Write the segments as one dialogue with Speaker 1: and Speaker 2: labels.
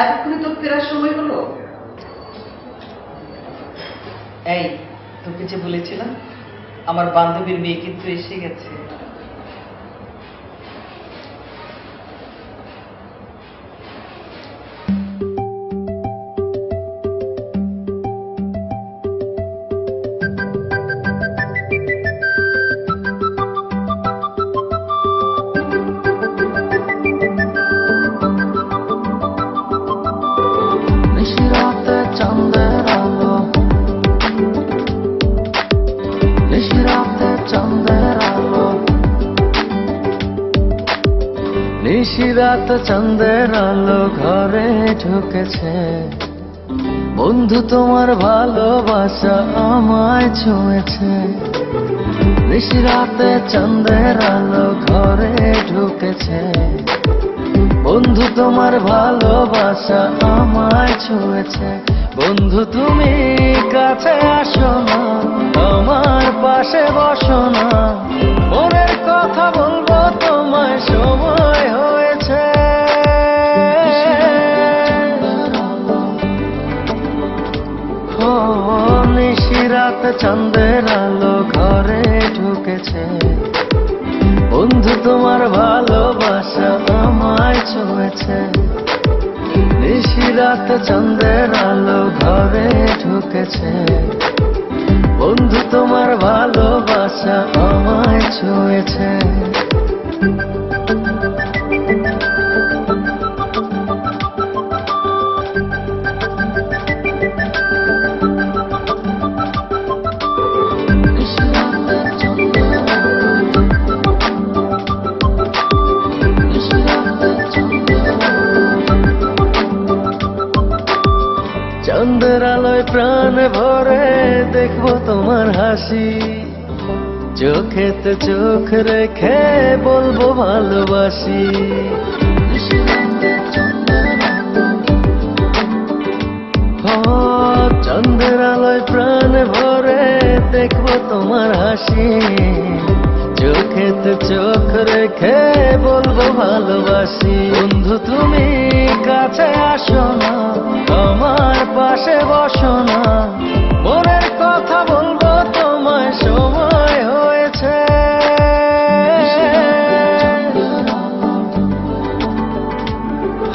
Speaker 1: এতক্ষণে তোর ফেরার সময় হলো? এই, তোকে যে বলেছিলাম আমার বান্ধবীর মেয়ে কিন্তু এসে গেছে।
Speaker 2: নিশিরাত চাঁদের আলো ঘরে ঢুকেছে, বন্ধু তোমার ভালোবাসা আমায় ছুঁয়েছে। নিশিরাতে চাঁদের আলো ঘরে ঢুকেছে, বন্ধু তোমার ভালোবাসা আমায় ছুঁয়েছে। বন্ধু তুমি কাছে আসো না, আমার পাশে বসো না, মনের কথা বলবো তোমায় সময় হয়েছে। ও নিশিরাত চাঁদের আলো ঘরে ঢুকেছে, বন্ধু তোমার ভালোবাসা আমায় ছুঁয়েছে। নিশিরাত চাঁদের আলো ঘরে ঢুকেছে, বন্ধু তোমার ভালোবাসা আমায় ছুঁয়েছে। চাঁদের আলোয় প্রাণ ভরে দেখবো তোমার হাসি, চোখেতে চোখ রেখে বলবো ভালোবাসি। চাঁদের আলোয় প্রাণ ভরে দেখবো তোমার হাসি, চোখেতে চোখ রেখে বলবো ভালোবাসি। বন্ধু তুমি কাছে আসো না, আমার পাশে বসো না, মনের কথা বলবো তোমায় সময় হয়েছে।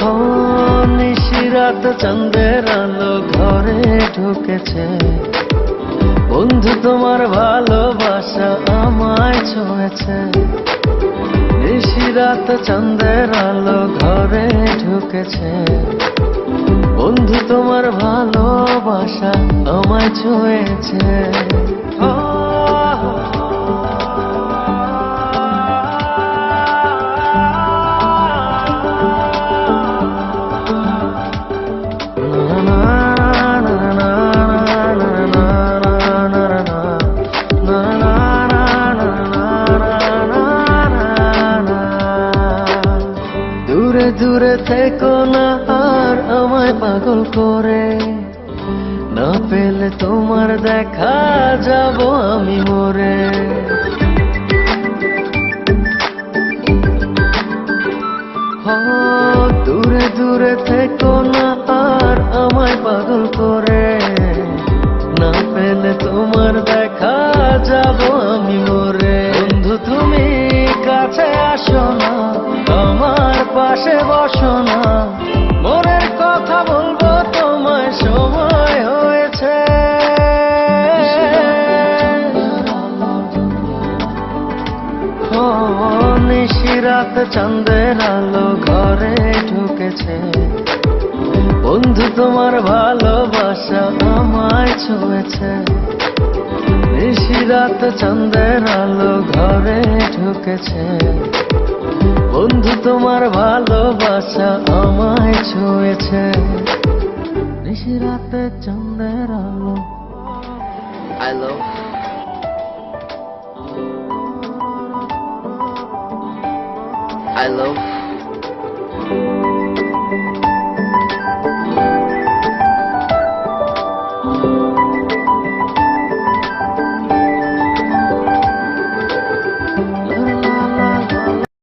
Speaker 2: ও নিশিরাত চাঁদের আলো ঘরে ঢুকেছে, বন্ধু তোমার ভালোবাসা আমায় ছুঁয়েছে। নিশিরাত চাঁদের আলো ঘরে ঢুকেছে, বন্ধু তোমার ভালোবাসা আমায় ছুঁয়েছে। দূরে দূরে থেকো না আর আমায় পাগল করে, না পেলে তোমার দেখা যাব আমি মরে। দূরে দূরে থেকো না আর আমায় পাগল করে, না পেলে তোমার দেখা যাব আমি মরে। বন্ধু তুমি কাছে আসো না, আমার পাশে বসো না, মনের কথা বলবো তোমায় সময় হয়েছে। ও নিশিরাত চাঁদের আলো ঘরে ঢুকেছে, বন্ধু তোমার ভালোবাসা আমায় ছুঁয়েছে। নিশিরাত চাঁদের আলো ঘরে ঢুকেছে, বন্ধু তোমার ভালোবাসা আমায় ছুঁয়েছে। নিশিরাতে চাঁদের আলো। I love I love